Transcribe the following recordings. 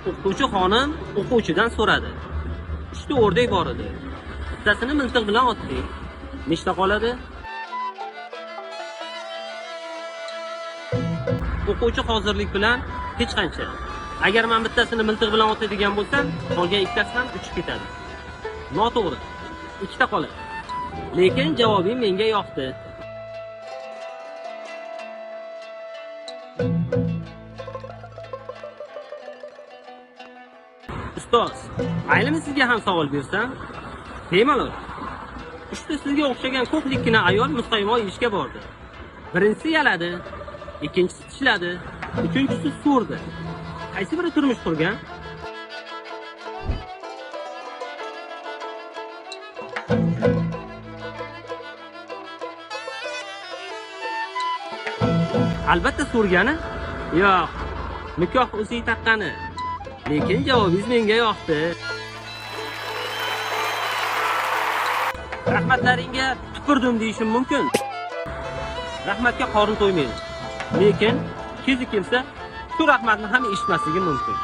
O'qituvchi xonim o'quvchidan so'radi. 3 ta o'rdak bor edi. Bittasini miltiq bilan otdik. Nechta qoladi? O'quvchi hozirlik bilan hech qancha. Agar men bittasini miltiq bilan otadigan bo'lsam, qolgan ikkitasi ham uchib ketadi. Noto'g'ri. 2 ta qoladi. Lekin javobing menga yoqdi. Ustoz, maylimi sizga ham savol bersam? Bemalol. 3 ta sizga o'xshagan ko'plikkina ayol muzqaymoq yeyishga bordi. Birinchisi yaladi, ikkinchisi tishladi, uchinchisi so'rdi. Qaysi biri turmush qurgan? Albatta so'rgani? Yo'q. Nikoh usiy taqqani. Lekin javobingiz menga yoqdi. Rahmatlaringga tupurdim deyishim mumkin. Rahmatga qorin to'ymaydi. Lekin kezi kelsa, shu rahmatni ham eshitmasligim mumkin.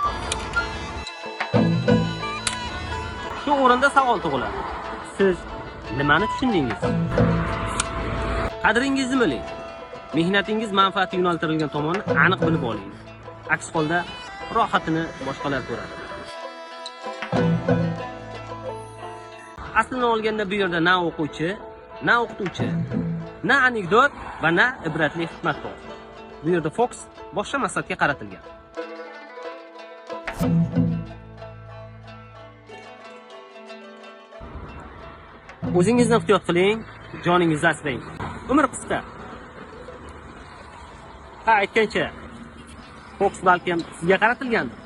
Shu o'rinda savol tug'iladi. Siz nimani tushundingiz? Qadringizni biling. Mehnatingiz manfaati yo'naltirilgan tomonni aniq bilib oling. Aks holda rohatini boshqalar ko'radi. Aslini olganda bu yerda na o'quvchi, na o'qituvchi, na anekdot va na ibratli hikmat bor. Bu yerda fokus boshqa maqsadga qaratilgan. O'zingizni ehtiyot qiling, joningizni asrang. Umr qisqa. Ha, aytgancha, fokus balki ham sizga qaratilgandir.